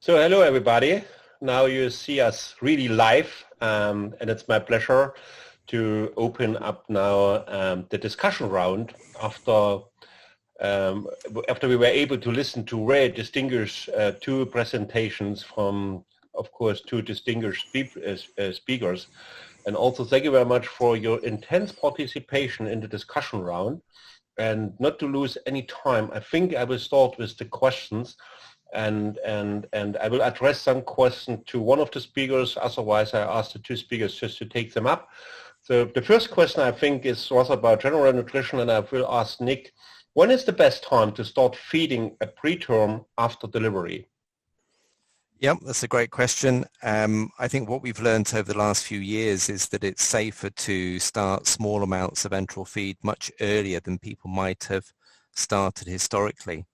So hello everybody. Now you see us really live, and it's my pleasure to open up now the discussion round after we were able to listen to very distinguished two presentations from, of course, two distinguished speakers. And also thank you very much for your intense participation in the discussion round. And not to lose any time, I think I will start with the questions. And I will address some questions to one of the speakers. Otherwise, I ask the two speakers just to take them up. So the first question I think was about general nutrition, and I will ask Nick, when is the best time to start feeding a preterm after delivery? Yep, that's a great question. I think what we've learned over the last few years is that it's safer to start small amounts of enteral feed much earlier than people might have started historically.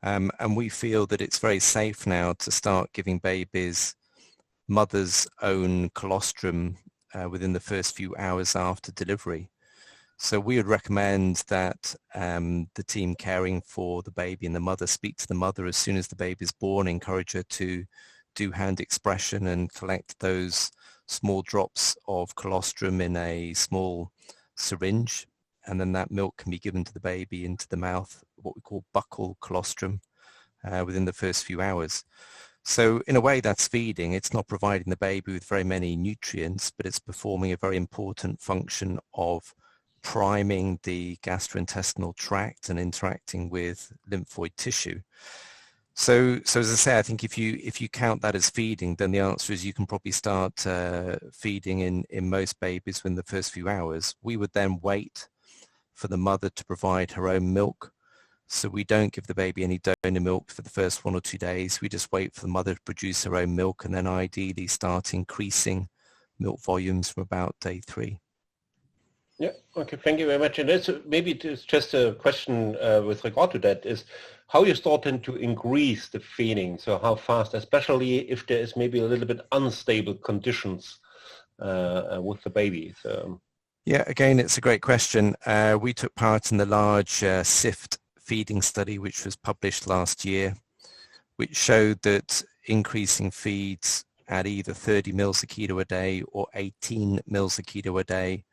And we feel that it's very safe now to start giving babies mother's own colostrum within the first few hours after delivery. So we would recommend that the team caring for the baby and the mother speak to the mother as soon as the baby is born, encourage her to do hand expression and collect those small drops of colostrum in a small syringe. And then that milk can be given to the baby into the mouth, what we call buccal colostrum, within the first few hours. So in a way that's feeding. It's not providing the baby with very many nutrients, but it's performing a very important function of priming the gastrointestinal tract and interacting with lymphoid tissue. So as I say, I think if you count that as feeding, then the answer is you can probably start feeding in most babies within the first few hours. We would then wait for the mother to provide her own milk. So we don't give the baby any donor milk for the first 1 or 2 days. We just wait for the mother to produce her own milk and then ideally start increasing milk volumes from about day 3. Yeah, okay, thank you very much. And maybe it's just a question with regard to that is how you starting to increase the feeding. So how fast, especially if there is maybe a little bit unstable conditions with the baby. So. Yeah, again, it's a great question. We took part in the large SIFT feeding study, which was published last year, which showed that increasing feeds at either 30 mils a kilo a day or 18 mils a kilo a day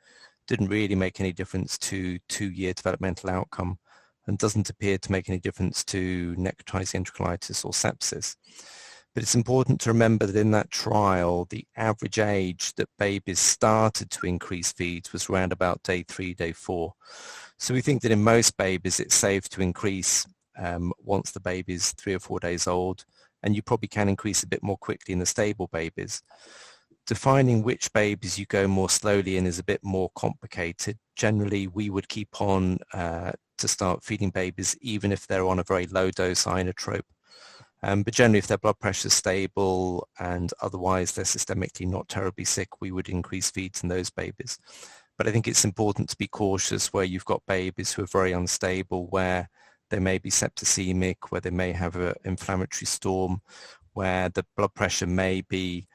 didn't really make any difference to 2-year developmental outcome and doesn't appear to make any difference to necrotizing enterocolitis or sepsis. But it's important to remember that in that trial, the average age that babies started to increase feeds was around about day 3, day 4. So we think that in most babies, it's safe to increase once the baby is 3 or 4 days old, and you probably can increase a bit more quickly in the stable babies. Defining which babies you go more slowly in is a bit more complicated. Generally, we would keep on to start feeding babies even if they're on a very low dose inotrope. But generally, if their blood pressure is stable and otherwise they're systemically not terribly sick, we would increase feeds in those babies. But I think it's important to be cautious where you've got babies who are very unstable, where they may be septicemic, where they may have an inflammatory storm, where the blood pressure may be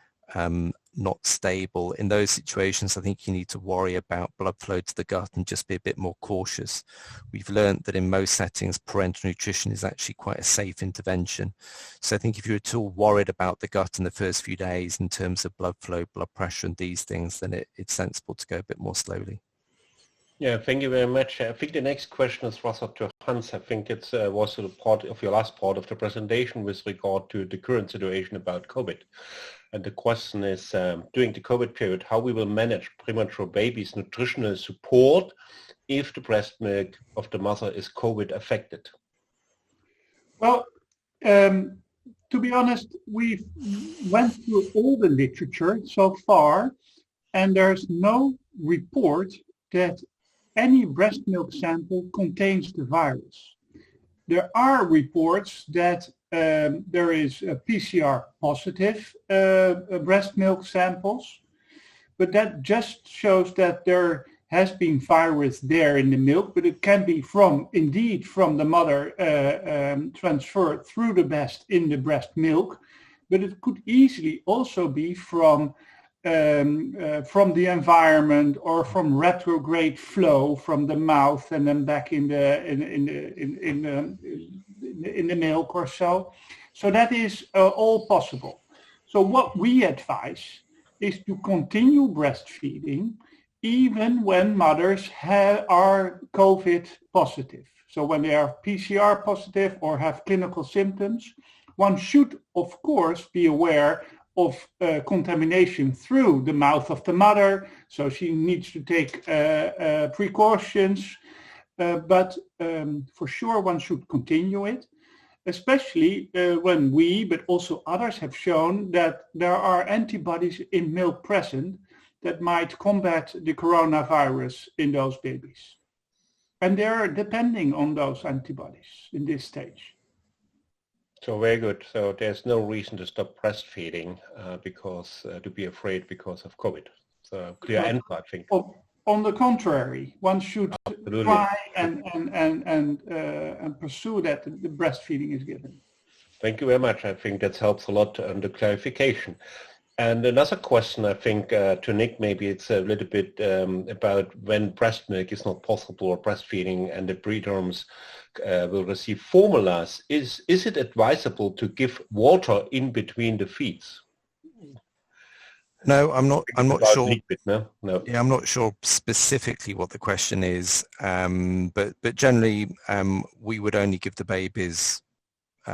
not stable. In those situations, I think you need to worry about blood flow to the gut and just be a bit more cautious. We've learned that in most settings, parenteral nutrition is actually quite a safe intervention. So I think if you're at all worried about the gut in the first few days in terms of blood flow, blood pressure and these things, then it's sensible to go a bit more slowly. Yeah, thank you very much. I think the next question is rather to Hans. I think it was a part of your last part of the presentation with regard to the current situation about COVID. And the question is, during the COVID period, how we will manage premature babies' nutritional support if the breast milk of the mother is COVID affected? Well, to be honest, we've went through all the literature so far, and there's no report that any breast milk sample contains the virus. There are reports that there is a PCR positive breast milk samples, but that just shows that there has been virus there in the milk, but it can be indeed from the mother transferred through the breast in the breast milk, but it could easily also be from the environment or from retrograde flow from the mouth and then back in the milk or so. So that is all possible. So what we advise is to continue breastfeeding even when mothers are COVID positive. So when they are PCR positive or have clinical symptoms, one should, of course, be aware of contamination through the mouth of the mother. So she needs to take precautions. But for sure, one should continue it, especially when we, but also others, have shown that there are antibodies in milk present that might combat the coronavirus in those babies. And they're depending on those antibodies in this stage. So very good. So there's no reason to stop breastfeeding to be afraid because of COVID. So clear answer, I think. On the contrary, one should Absolutely. try and pursue that the breastfeeding is given. Thank you very much. I think that helps a lot on the clarification. And another question, I think, to Nick, maybe it's a little bit about when breast milk is not possible or breastfeeding and the preterms will receive formulas. Is it advisable to give water in between the feeds? No, I'm not sure. Liquid, no? Yeah, I'm not sure specifically what the question is, but generally we would only give the babies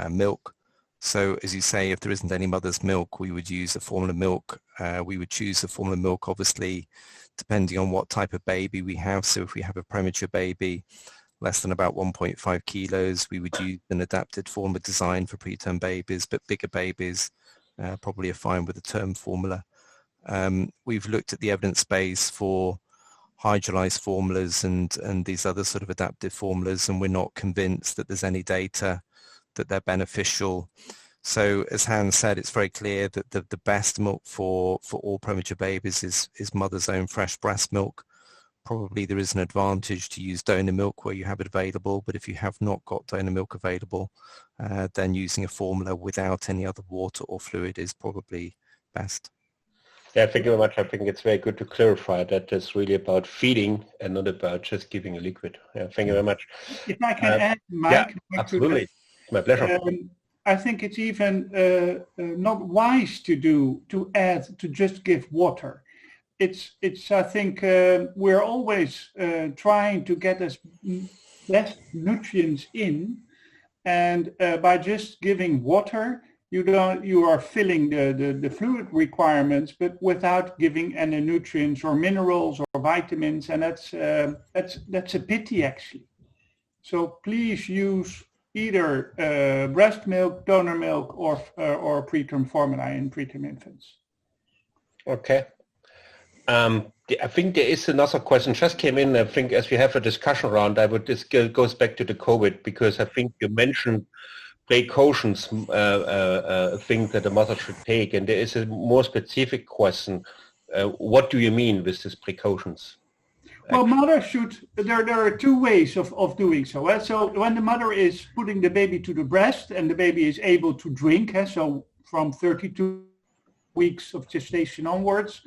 milk. So as you say, if there isn't any mother's milk, we would use a formula milk. We would choose the formula milk, obviously, depending on what type of baby we have. So if we have a premature baby, less than about 1.5 kilos, we would use an adapted formula design for preterm babies, but bigger babies probably are fine with the term formula. We've looked at the evidence base for hydrolyzed formulas and these other sort of adaptive formulas, and we're not convinced that there's any data that they're beneficial. So as Hans said, it's very clear that the best milk for all premature babies is mother's own fresh breast milk. Probably there is an advantage to use donor milk where you have it available, but if you have not got donor milk available, then using a formula without any other water or fluid is probably best. Yeah, thank you very much. I think it's very good to clarify that it's really about feeding and not about just giving a liquid. Yeah, thank you very much. If I can add, Mike. Yeah, absolutely. My pleasure. I think it's even not wise to just give water. It's I think we're always trying to get as less nutrients in, and by just giving water, you are filling the fluid requirements, but without giving any nutrients or minerals or vitamins, and that's a pity actually. So please use either breast milk, donor milk, or preterm formula in preterm infants. Okay. I think there is another question just came in. I think as we have a discussion around, this goes back to the COVID, because I think you mentioned precautions, things that the mother should take, and there is a more specific question. What do you mean with these precautions? Well, mother should, there are two ways of doing so. So when the mother is putting the baby to the breast and the baby is able to drink, so from 32 weeks of gestation onwards,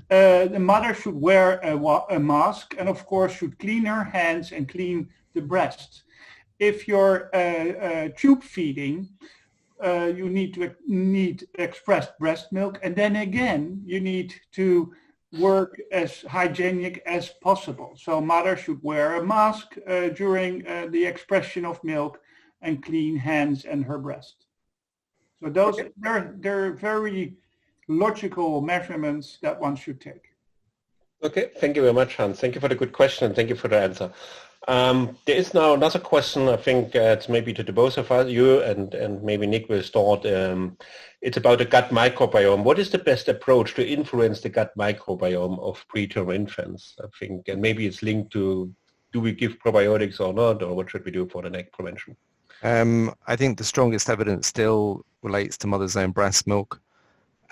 the mother should wear a mask and of course should clean her hands and clean the breast. If you're tube feeding, you need expressed breast milk, and then again you need to work as hygienic as possible. So mother should wear a mask during the expression of milk and clean hands and her breast. So those they're very logical measurements that one should take. Okay, thank you very much, Hans. Thank you for the good question and thank you for the answer. There is now another question. I think it's maybe to the both of us, you and maybe Nick will start. It's about the gut microbiome. What is the best approach to influence the gut microbiome of preterm infants? I think, and maybe it's linked to, do we give probiotics or not, or what should we do for the neck prevention? I think the strongest evidence still relates to mother's own breast milk.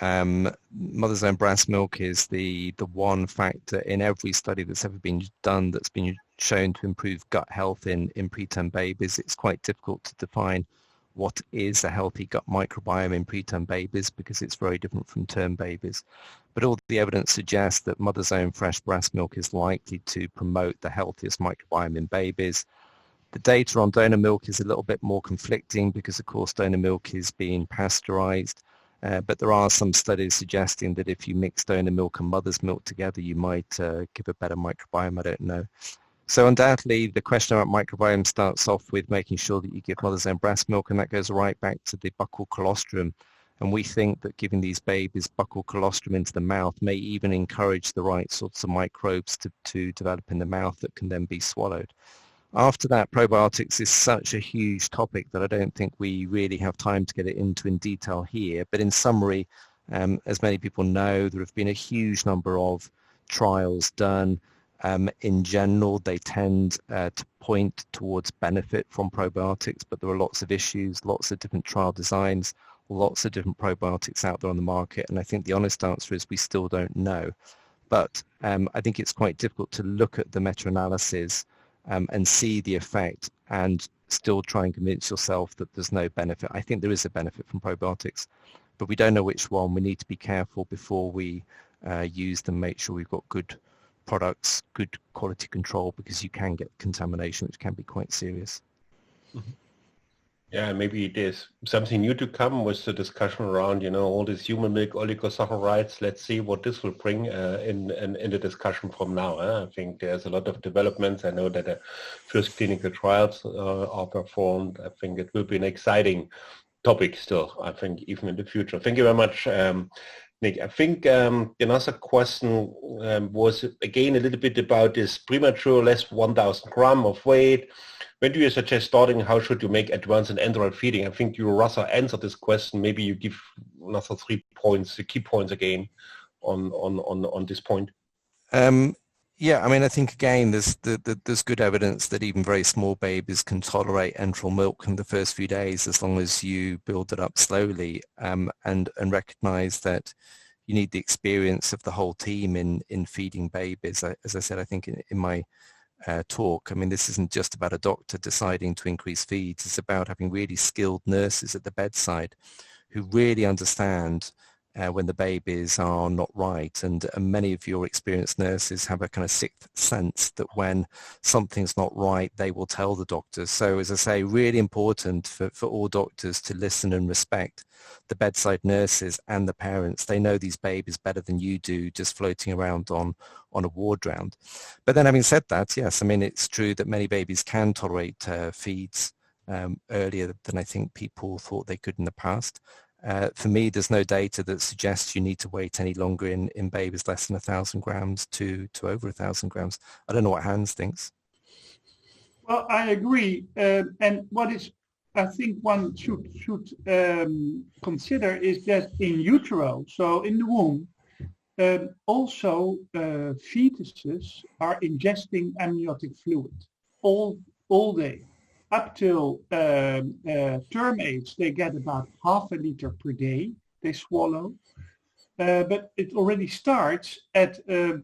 Mother's own breast milk is the one factor in every study that's ever been done that's been shown to improve gut health in preterm babies. It's quite difficult to define what is a healthy gut microbiome in preterm babies because it's very different from term babies. But all the evidence suggests that mother's own fresh breast milk is likely to promote the healthiest microbiome in babies. The data on donor milk is a little bit more conflicting because, of course, donor milk is being pasteurized. But there are some studies suggesting that if you mix donor milk and mother's milk together, you might give a better microbiome. I don't know. So undoubtedly, the question about microbiome starts off with making sure that you give mother's own breast milk, and that goes right back to the buccal colostrum. And we think that giving these babies buccal colostrum into the mouth may even encourage the right sorts of microbes to develop in the mouth that can then be swallowed. After that, probiotics is such a huge topic that I don't think we really have time to get it into in detail here. But in summary, as many people know, there have been a huge number of trials done. In general, they tend to point towards benefit from probiotics, but there are lots of issues, lots of different trial designs, lots of different probiotics out there on the market. And I think the honest answer is we still don't know. But I think it's quite difficult to look at the meta-analysis and see the effect and still try and convince yourself that there's no benefit. I think there is a benefit from probiotics, but we don't know which one. We need to be careful before we use them, make sure we've got good products, good quality control, because you can get contamination, which can be quite serious. Mm-hmm. Yeah, maybe there's something new to come with the discussion around, all these human milk oligosaccharides. Let's see what this will bring in the discussion from now. I think there's a lot of developments. I know that the first clinical trials are performed. I think it will be an exciting topic still, I think, even in the future. Thank you very much, Nick. I think another question was, again, a little bit about this premature, less 1,000 gram of weight. When do you suggest starting? How should you make advanced and enteral feeding? I think you rather answered this question. Maybe you give another 3 points, the key points again on this point. Yeah, I mean, I think again, there's good evidence that even very small babies can tolerate enteral milk in the first few days as long as you build it up slowly, and recognize that you need the experience of the whole team in feeding babies. As I said, I think in my talk, I mean, this isn't just about a doctor deciding to increase feeds. It's about having really skilled nurses at the bedside who really understand when the babies are not right. And many of your experienced nurses have a kind of sixth sense that when something's not right, they will tell the doctor. So as I say, really important for all doctors to listen and respect the bedside nurses and the parents. They know these babies better than you do, just floating around on a ward round. But then having said that, yes, I mean, it's true that many babies can tolerate feeds earlier than I think people thought they could in the past. For me, there's no data that suggests you need to wait any longer in babies less than 1,000 grams to over 1,000 grams. I don't know what Hans thinks. Well, I agree. And what is, I think one should consider is that in utero, so in the womb, also fetuses are ingesting amniotic fluid all day. Up till term age, they get about half a liter per day they swallow. But it already starts at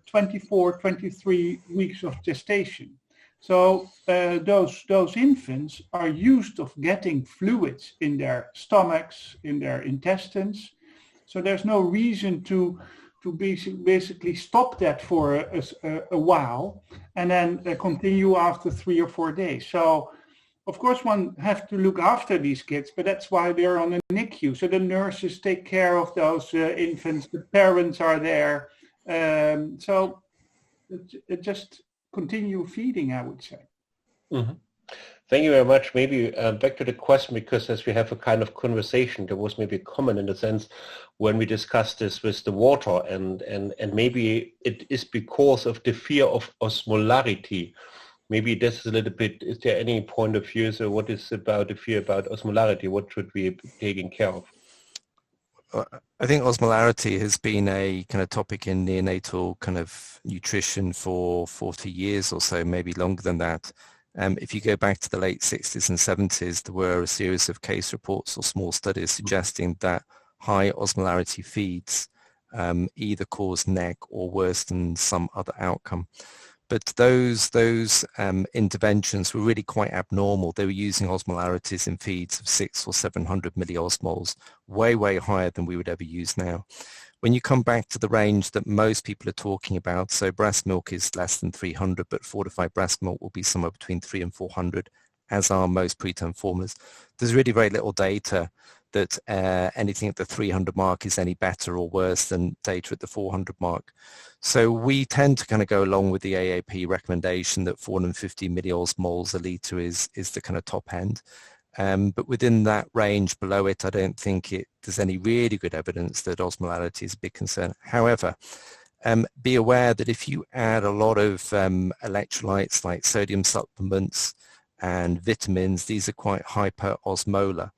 24, 23 weeks of gestation. So those infants are used of getting fluids in their stomachs, in their intestines. So there's no reason to basically stop that for a while and then continue after 3 or 4 days. So of course, one has to look after these kids, but that's why they're on a NICU. So the nurses take care of those infants. The parents are there. So just continue feeding, I would say. Mm-hmm. Thank you very much. Maybe back to the question, because as we have a kind of conversation, there was maybe a comment in the sense when we discussed this with the water, and maybe it is because of the fear of osmolarity. Maybe this is a little bit, is there any point of view? So what is about the fear about osmolarity? What should we be taking care of? I think osmolarity has been a kind of topic in neonatal kind of nutrition for 40 years or so, maybe longer than that. If you go back to the late 60s and 70s, there were a series of case reports or small studies suggesting that high osmolarity feeds either cause NEC or worse than some other outcome. But those interventions were really quite abnormal. They were using osmolarities in feeds of 600 or 700 milliosmoles, way higher than we would ever use now. When you come back to the range that most people are talking about, so breast milk is less than 300, but fortified breast milk will be somewhere between 300 and 400. as are most preterm formulas. There's really very little data that anything at the 300 mark is any better or worse than data at the 400 mark. So we tend to kind of go along with the AAP recommendation that 450 milliosmoles a litre is the kind of top end. But within that range below it, I don't think there's any really good evidence that osmolarity is a big concern. However, be aware that if you add a lot of electrolytes like sodium supplements and vitamins, these are quite hyperosmolar.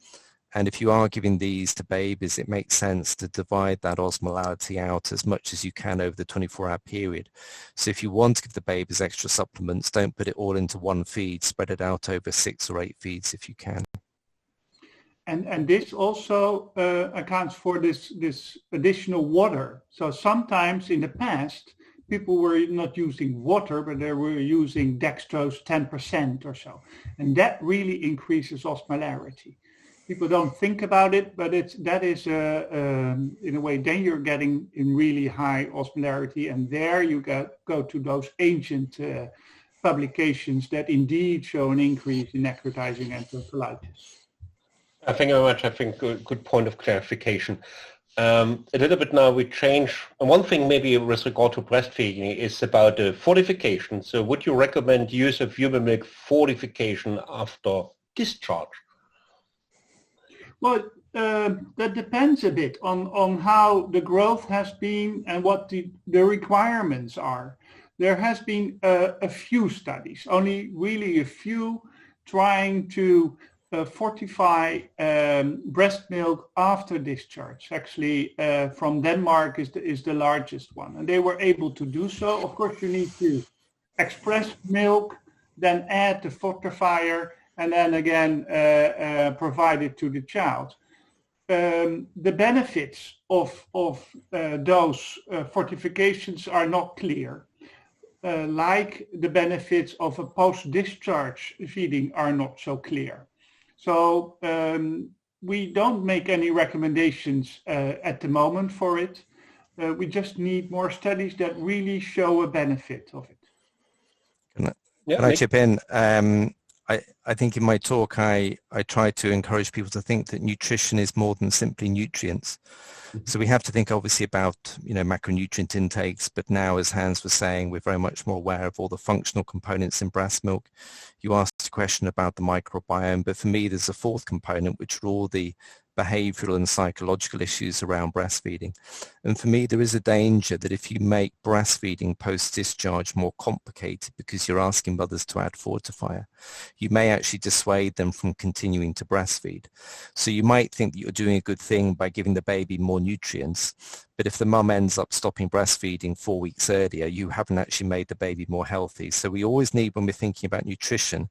And if you are giving these to babies, it makes sense to divide that osmolarity out as much as you can over the 24-hour period. So if you want to give the babies extra supplements, don't put it all into one feed, spread it out over 6 or 8 feeds if you can. And this also accounts for this additional water. So sometimes in the past, people were not using water, but they were using dextrose 10% or so. And that really increases osmolarity. People don't think about it, but that is in a way, then you're getting in really high osmolarity, and there you go to those ancient publications that indeed show an increase in necrotizing enterocolitis. Thank you very much. I think good point of clarification. A little bit now we change. One thing maybe with regard to breastfeeding is about the fortification. So would you recommend use of human milk fortification after discharge? Well, that depends a bit on how the growth has been and what the requirements are. There has been a few studies, only really a few, trying to fortify breast milk after discharge. Actually, from Denmark is the largest one, and they were able to do so. Of course, you need to express milk, then add the fortifier, and then again provide it to the child. The benefits of those fortifications are not clear. Like the benefits of a post-discharge feeding are not so clear. So we don't make any recommendations at the moment for it. We just need more studies that really show a benefit of it. Can I chip in? I think in my talk I try to encourage people to think that nutrition is more than simply nutrients. So we have to think obviously about macronutrient intakes, but now, as Hans was saying, we're very much more aware of all the functional components in breast milk. You asked a question about the microbiome, but for me there's a fourth component, which are all the behavioral and psychological issues around breastfeeding. And for me, there is a danger that if you make breastfeeding post-discharge more complicated because you're asking mothers to add fortifier, you may actually dissuade them from continuing to breastfeed. So you might think that you're doing a good thing by giving the baby more nutrients, but if the mum ends up stopping breastfeeding 4 weeks earlier, you haven't actually made the baby more healthy. So we always need, when we're thinking about nutrition,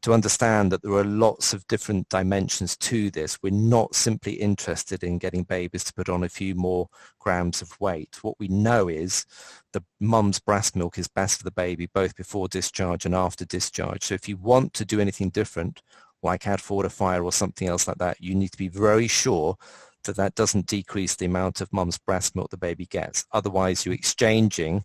to understand that there are lots of different dimensions to this. We're not simply interested in getting babies to put on a few more grams of weight. What we know is the mum's breast milk is best for the baby both before discharge and after discharge. So if you want to do anything different, like add fortifier or something else like that, you need to be very sure that that doesn't decrease the amount of mum's breast milk the baby gets. Otherwise, you're exchanging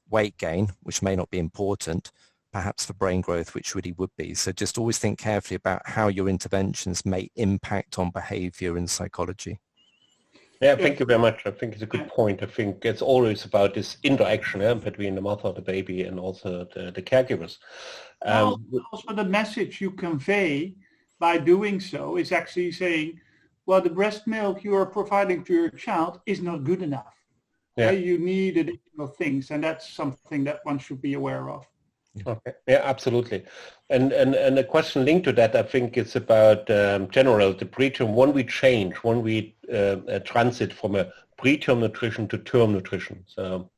weight gain, which may not be important, perhaps for brain growth, which really would be. So just always think carefully about how your interventions may impact on behavior and psychology. Yeah, thank you very much. I think it's a good point. I think it's always about this interaction between the mother, the baby, and also the caregivers. Also, the message you convey by doing so is actually saying, well, the breast milk you are providing to your child is not good enough. Yeah. You need additional things, and that's something that one should be aware of. Okay. Yeah, absolutely. And a question linked to that, I think it's about general the preterm. When we transit from a preterm nutrition to term nutrition. So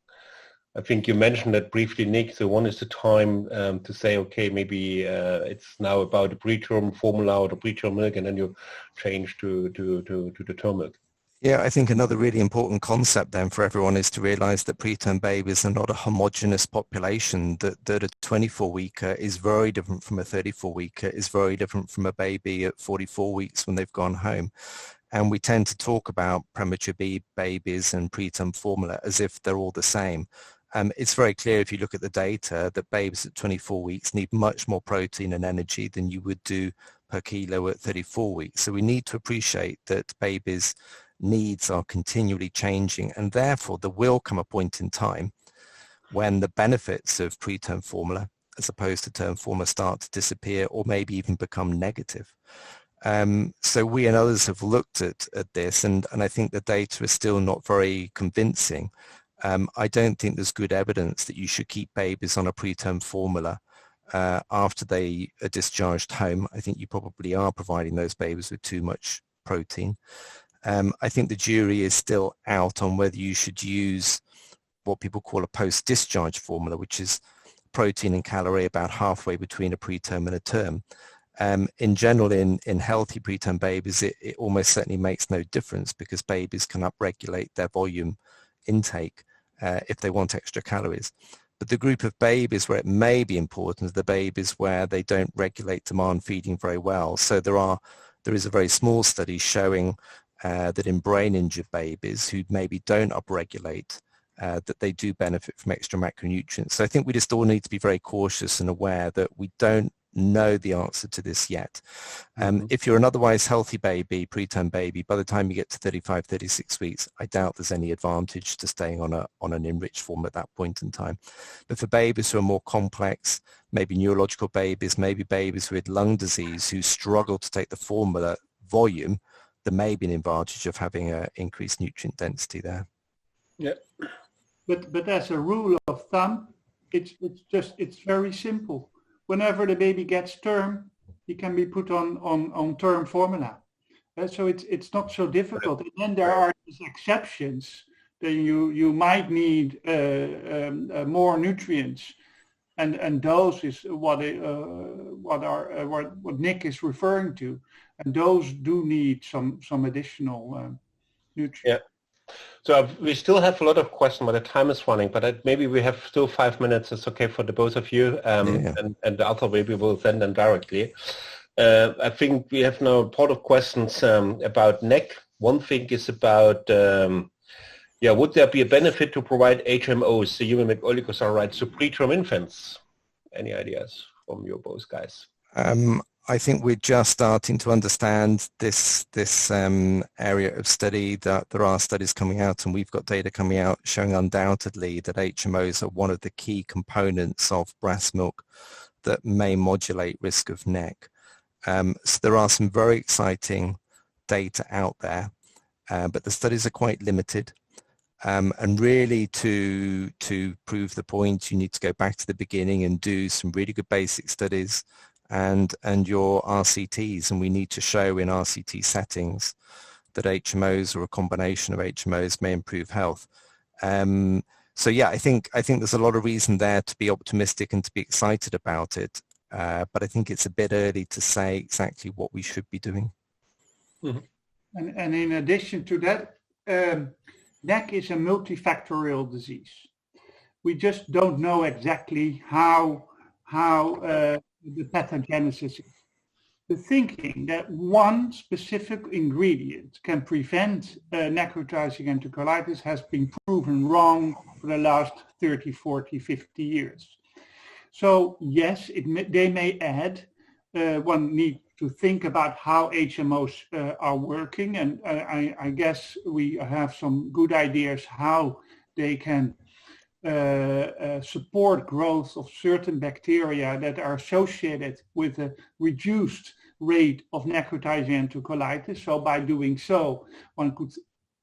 I think you mentioned that briefly, Nick. So one is the time to say, okay, maybe it's now about the preterm formula or the preterm milk, and then you change to the term milk. Yeah, I think another really important concept then for everyone is to realize that preterm babies are not a homogeneous population, that a 24-weeker is very different from a 34-weeker, is very different from a baby at 44 weeks when they've gone home. And we tend to talk about premature babies and preterm formula as if they're all the same. It's very clear if you look at the data that babies at 24 weeks need much more protein and energy than you would do per kilo at 34 weeks. So we need to appreciate that babies' needs are continually changing, and therefore there will come a point in time when the benefits of preterm formula as opposed to term formula start to disappear or maybe even become negative. So we and others have looked at this, and I think the data is still not very convincing. I don't think there's good evidence that you should keep babies on a preterm formula after they are discharged home. I think you probably are providing those babies with too much protein. I think the jury is still out on whether you should use what people call a post-discharge formula, which is protein and calorie about halfway between a preterm and a term. In general, in healthy preterm babies, it almost certainly makes no difference because babies can upregulate their volume intake if they want extra calories. But the group of babies where it may be important are the babies where they don't regulate demand feeding very well. So there is a very small study showing that in brain injured babies who maybe don't upregulate, that they do benefit from extra macronutrients. So I think we just all need to be very cautious and aware that we don't know the answer to this yet. If you're an otherwise healthy baby, preterm baby, by the time you get to 35, 36 weeks, I doubt there's any advantage to staying on an enriched form at that point in time. But for babies who are more complex, maybe neurological babies, maybe babies with lung disease who struggle to take the formula volume, there may be an advantage of having an increased nutrient density there. Yeah. But as a rule of thumb, it's very simple. Whenever the baby gets term, he can be put on term formula. So it's not so difficult. And then there are these exceptions. Then you might need more nutrients, and those is what Nick is referring to, and those do need some additional nutrients. Yeah. So we still have a lot of questions, but the time is running. But maybe we have still 5 minutes. It's okay for the both of you, and the other maybe we'll send them directly. I think we have now a lot of questions about neck. One thing is about, would there be a benefit to provide HMOs, the human milk oligosaccharides, to preterm infants? Any ideas from you both guys? I think we're just starting to understand this area of study. That there are studies coming out, and we've got data coming out showing undoubtedly that HMOs are one of the key components of breast milk that may modulate risk of neck. So there are some very exciting data out there, but the studies are quite limited. And really to prove the point, you need to go back to the beginning and do some really good basic studies and your RCTs, and we need to show in RCT settings that HMOs or a combination of HMOs may improve health. So yeah, I think there's a lot of reason there to be optimistic and to be excited about it, but I think it's a bit early to say exactly what we should be doing. Mm-hmm. And in addition to that, neck is a multifactorial disease. We just don't know exactly how the pathogenesis is. The thinking that one specific ingredient can prevent necrotizing enterocolitis has been proven wrong for the last 30, 40, 50 years. So yes, they may add, one needs to think about how HMOs are working, and I guess we have some good ideas how they can support growth of certain bacteria that are associated with a reduced rate of necrotizing enterocolitis. So by doing so, one could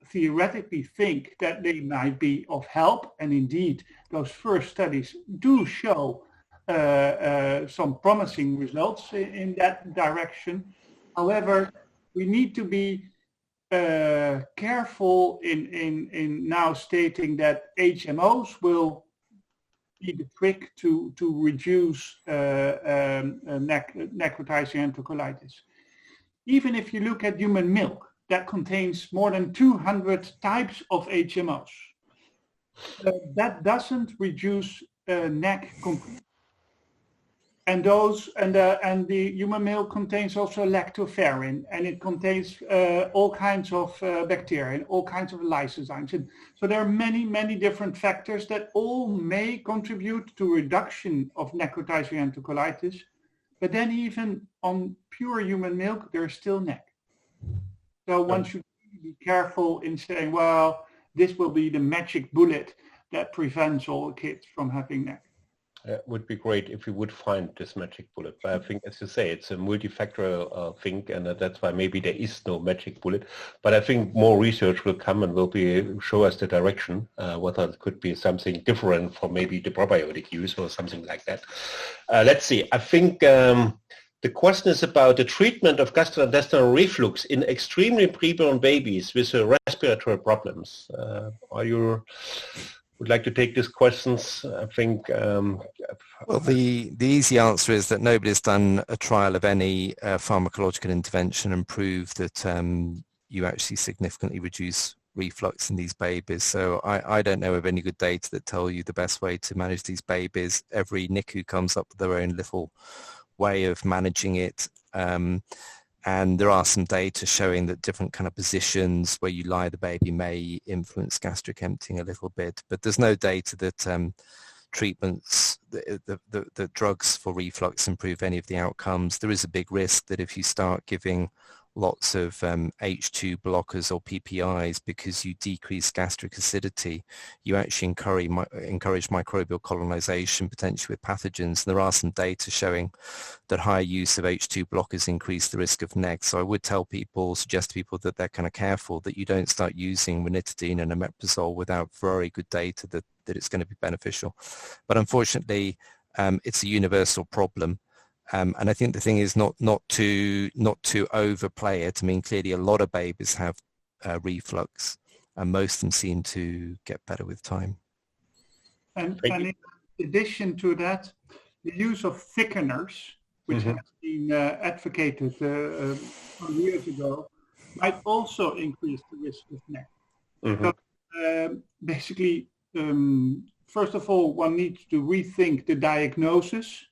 theoretically think that they might be of help, and indeed those first studies do show some promising results in that direction. However, we need to be careful in now stating that HMOs will be the trick to reduce necrotizing enterocolitis. Even if you look at human milk, that contains more than 200 types of HMOs. That doesn't reduce neck completely. and the human milk contains also lactoferrin, and it contains all kinds of bacteria and all kinds of lysozymes. And so there are many different factors that all may contribute to reduction of necrotizing enterocolitis. But then even on pure human milk, there's still NEC. So one should be careful in saying, well, this will be the magic bullet that prevents all kids from having NEC. It would be great if we would find this magic bullet. But I think, as you say, it's a multifactorial thing, and that's why maybe there is no magic bullet. But I think more research will come and will show us the direction, whether it could be something different from maybe the probiotic use or something like that. Let's see. I think the question is about the treatment of gastrointestinal reflux in extremely preborn babies with respiratory problems. Would like to take these questions? I think. Well, the easy answer is that nobody's done a trial of any pharmacological intervention and proved that you actually significantly reduce reflux in these babies. So I don't know of any good data that tell you the best way to manage these babies. Every NICU comes up with their own little way of managing it. And there are some data showing that different kind of positions where you lie the baby may influence gastric emptying a little bit, but there's no data that treatments, the drugs for reflux improve any of the outcomes. There is a big risk that if you start giving lots of H2 blockers or PPIs because you decrease gastric acidity, you actually encourage microbial colonization potentially with pathogens. There are some data showing that higher use of H2 blockers increase the risk of NEC. So I would suggest to people that they're kind of careful that you don't start using ranitidine and omeprazole without very good data that it's going to be beneficial. But unfortunately, it's a universal problem. And I think the thing is not to overplay it. I mean, clearly a lot of babies have reflux, and most of them seem to get better with time. And in addition to that, the use of thickeners, which has been advocated some years ago, might also increase the risk of NEC. So, basically, first of all, one needs to rethink the diagnosis.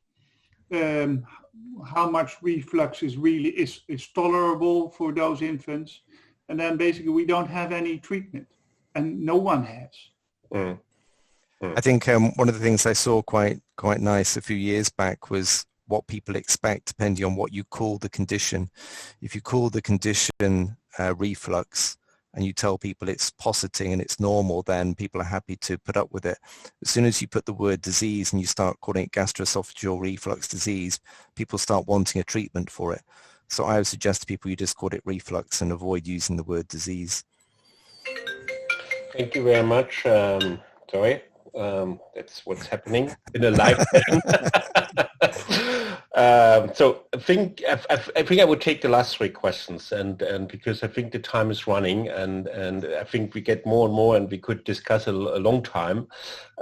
How much reflux is tolerable for those infants, and then basically we don't have any treatment, and no one has. I think one of the things I saw quite nice a few years back was what people expect depending on what you call the condition. If you call the condition reflux, and you tell people it's positing and it's normal, then people are happy to put up with it. As soon as you put the word disease and you start calling it gastroesophageal reflux disease, people start wanting a treatment for it. So I would suggest to people you just call it reflux and avoid using the word disease. Thank you very much, Zoe. That's what's happening in a live session. So I think I would take the last three questions, and because I think the time is running, and I think we get more and more, and we could discuss a long time.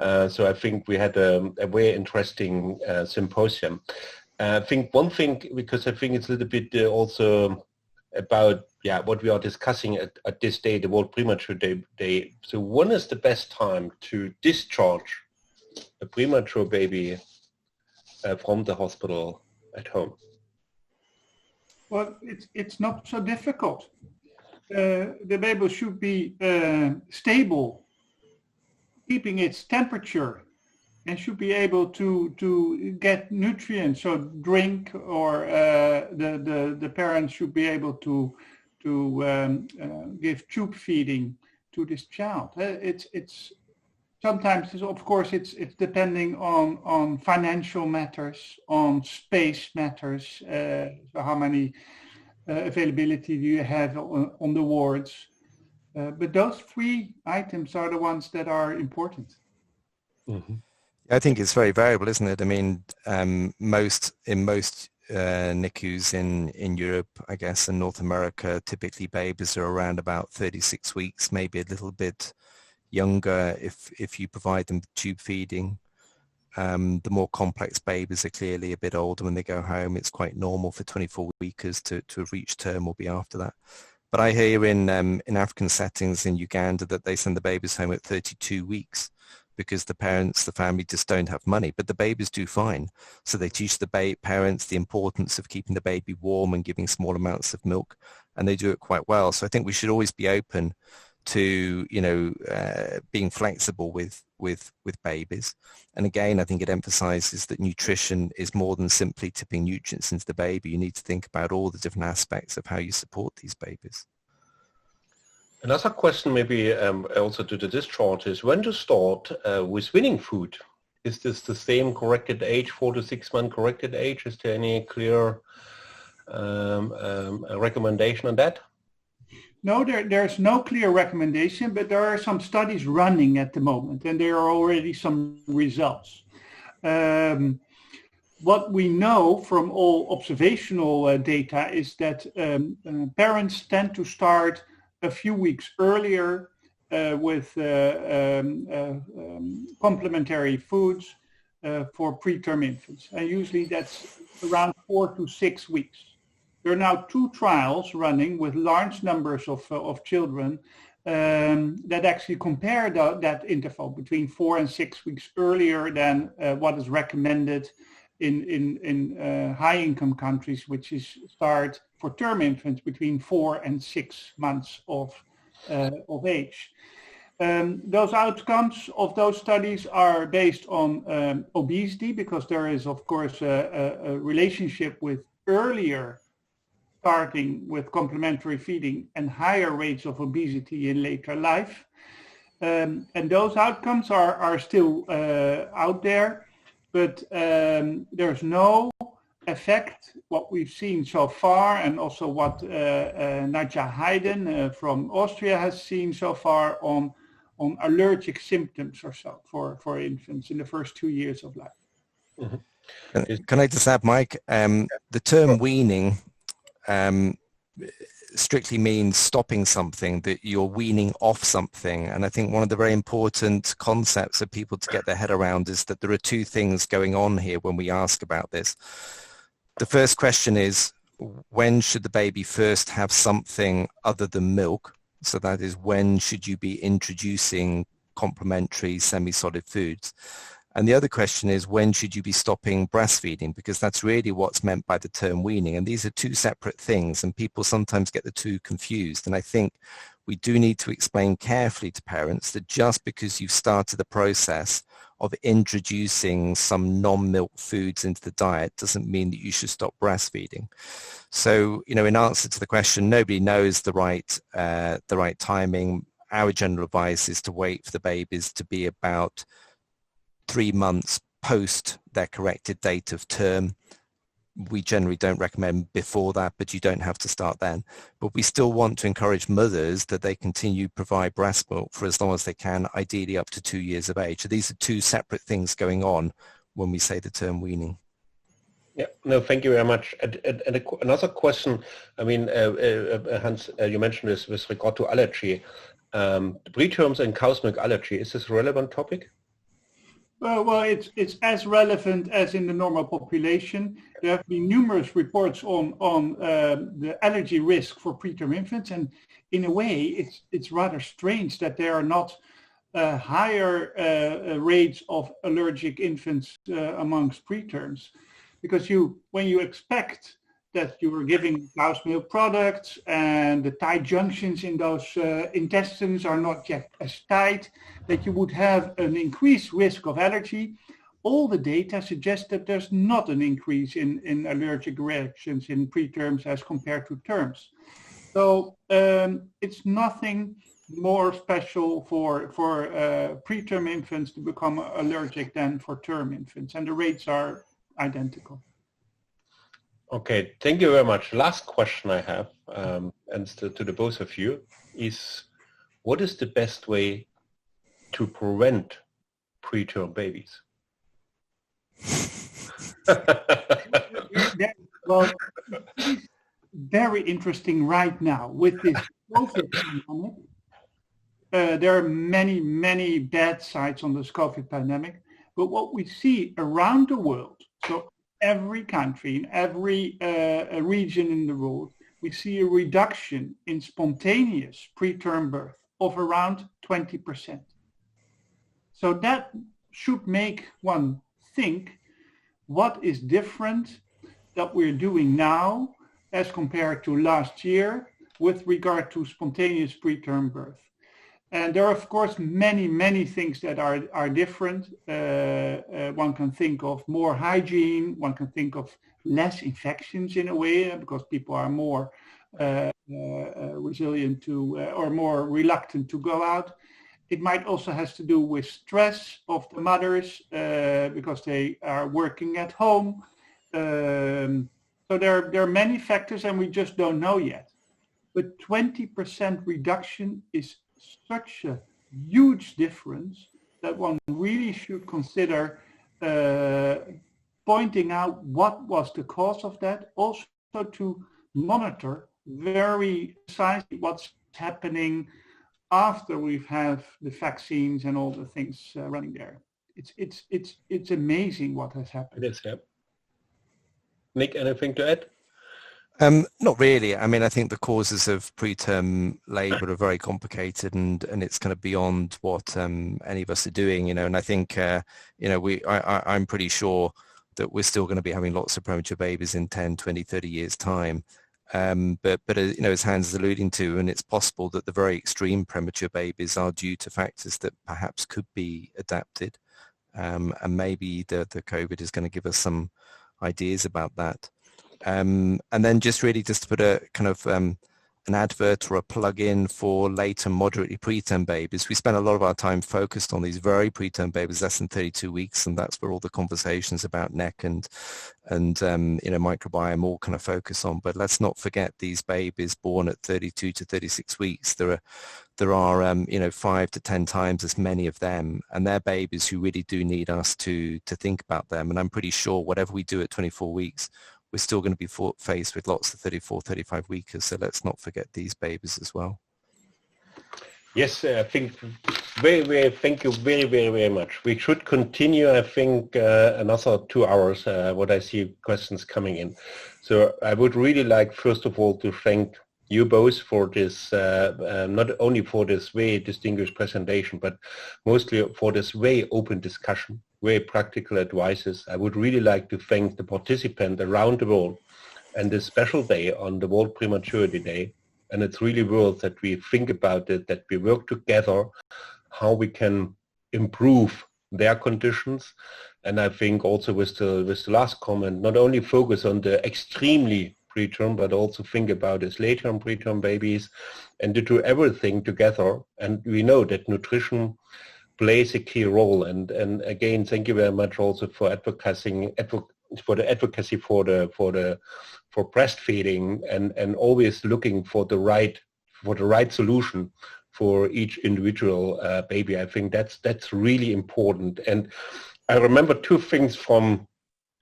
So I think we had a very interesting symposium. I think one thing, because I think it's a little bit also about what we are discussing at this day, the World Premature Day. So when is the best time to discharge a premature baby from the hospital at home? Well, it's not so difficult. The baby should be stable, keeping its temperature, and should be able to get nutrients, so drink, or the parents should be able to give tube feeding to this child. It's sometimes, of course, it's depending on financial matters, on space matters. So how many availability do you have on the wards? But those three items are the ones that are important. Mm-hmm. I think it's very variable, isn't it? I mean, most NICUs in Europe, I guess, and North America, typically babies are around about 36 weeks, maybe a little bit younger if you provide them tube feeding. The more complex babies are clearly a bit older when they go home. It's quite normal for 24-weekers to have reached term or be after that. But I hear in African settings in Uganda that they send the babies home at 32 weeks because the parents, the family just don't have money, but the babies do fine. So they teach the parents the importance of keeping the baby warm and giving small amounts of milk, and they do it quite well. So I think we should always be open to, being flexible with babies. And again, I think it emphasizes that nutrition is more than simply tipping nutrients into the baby. You need to think about all the different aspects of how you support these babies. Another question maybe also to the discharge is when to start with weaning food. Is this the same corrected age, 4 to 6 month corrected age? Is there any clear recommendation on that? No, there's no clear recommendation, but there are some studies running at the moment, and there are already some results. What we know from all observational data is that parents tend to start a few weeks earlier with complementary foods for preterm infants, and usually that's around 4 to 6 weeks. There are now 2 trials running with large numbers of children that actually compare that interval between 4 and 6 weeks earlier than what is recommended in high-income countries, which is start for term infants between 4 and 6 months of age. Those outcomes of those studies are based on obesity, because there is, of course, a relationship with earlier starting with complementary feeding and higher rates of obesity in later life. And those outcomes are still out there, but there's no effect, what we've seen so far, and also what Nadja Heiden from Austria has seen so far on allergic symptoms or so for infants in the first 2 years of life. Mm-hmm. Can I just add, Mike, the term weaning strictly means stopping something, that you're weaning off something. And I think one of the very important concepts for people to get their head around is that there are 2 things going on here when we ask about this. The first question is, when should the baby first have something other than milk? So that is, when should you be introducing complementary semi-solid foods? And the other question is, when should you be stopping breastfeeding? Because that's really what's meant by the term weaning. And these are 2 separate things, and people sometimes get the 2 confused. And I think we do need to explain carefully to parents that just because you've started the process of introducing some non-milk foods into the diet doesn't mean that you should stop breastfeeding. So, in answer to the question, nobody knows the right timing. Our general advice is to wait for the babies to be about 3 months post their corrected date of term. We generally don't recommend before that, but you don't have to start then. But we still want to encourage mothers that they continue to provide breast milk for as long as they can, ideally up to 2 years of age. So these are 2 separate things going on when we say the term weaning. Yeah, no, thank you very much. And another question, I mean, Hans, you mentioned this with regard to allergy. Preterms and cow's milk allergy, is this a relevant topic? Well, it's as relevant as in the normal population. There have been numerous reports on the allergy risk for preterm infants, and in a way, it's rather strange that there are not higher rates of allergic infants amongst preterms, because when you expect that you are giving cow's milk products and the tight junctions in those intestines are not yet as tight, that you would have an increased risk of allergy. All the data suggest that there's not an increase in allergic reactions in preterms as compared to terms. So it's nothing more special for preterm infants to become allergic than for term infants, and the rates are identical. Okay, thank you very much. Last question I have, and to the both of you, is what is the best way to prevent preterm babies? Well, it's very interesting right now with this COVID pandemic. There are many bad sides on this COVID pandemic, but what we see around the world, so every country, in every region in the world, we see a reduction in spontaneous preterm birth of around 20%. So that should make one think, what is different that we're doing now as compared to last year with regard to spontaneous preterm birth? And there are, of course, many things that are different. One can think of more hygiene. One can think of less infections in a way, because people are more resilient to or more reluctant to go out. It might also has to do with stress of the mothers because they are working at home. So there are many factors, and we just don't know yet. But 20% reduction is such a huge difference that one really should consider pointing out what was the cause of that, also to monitor very precisely what's happening after we've had the vaccines and all the things running there. It's amazing what has happened. It is, yeah. Nick, anything to add? Not really. I mean, I think the causes of preterm labour are very complicated, and it's kind of beyond what any of us are doing, you know. And I think, you know, I'm pretty sure that we're still going to be having lots of premature babies in 10, 20, 30 years' time. But you know, as Hans is alluding to, and it's possible that the very extreme premature babies are due to factors that perhaps could be adapted, and maybe the COVID is going to give us some ideas about that. And then just to put a kind of an advert or a plug-in for late and moderately preterm babies. We spend a lot of our time focused on these very preterm babies, less than 32 weeks, and that's where all the conversations about NEC and you know, microbiome all kind of focus on. But let's not forget these babies born at 32 to 36 weeks. There are you know, 5 to 10 times as many of them, and they're babies who really do need us to think about them. And I'm pretty sure whatever we do at 24 weeks, we're still going to be faced with lots of 34, 35 weekers. So let's not forget these babies as well. Yes, I think thank you very much. We should continue, I think, another 2 hours, what I see questions coming in. So I would really like, first of all, to thank you both for this, not only for this very distinguished presentation, but mostly for this very open discussion, very practical advices. I would really like to thank the participants around the world and this special day on the World Prematurity Day. And it's really worth that we think about it, that we work together, how we can improve their conditions. And I think also with the last comment, not only focus on the extremely preterm, but also think about this later preterm babies, and to do everything together. And we know that nutrition plays a key role. And again, thank you very much also for advocacy for breastfeeding and always looking for the right solution for each individual baby. I think that's really important. And I remember 2 things from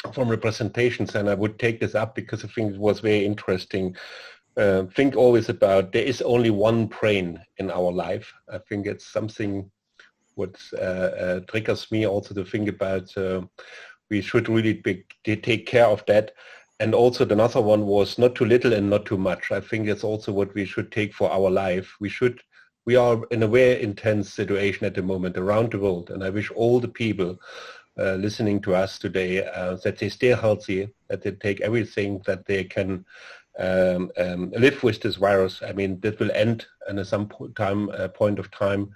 the presentations, and I would take this up because I think it was very interesting. Think always about there is only one brain in our life. I think it's something what triggers me also to think about. We should really take care of that. And also another one was not too little and not too much. I think that's also what we should take for our life. We are in a very intense situation at the moment around the world, and I wish all the people listening to us today that they stay healthy, that they take everything that they can live with this virus. I mean, that will end at some point of time,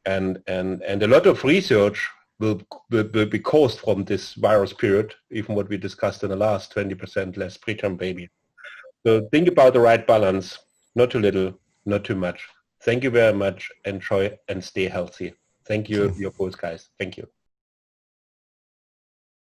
and a lot of research will be caused from this virus period, even what we discussed in the last 20% less preterm baby. So think about the right balance, not too little, not too much. Thank you very much. Enjoy and stay healthy. Thank you, your both guys. Thank you.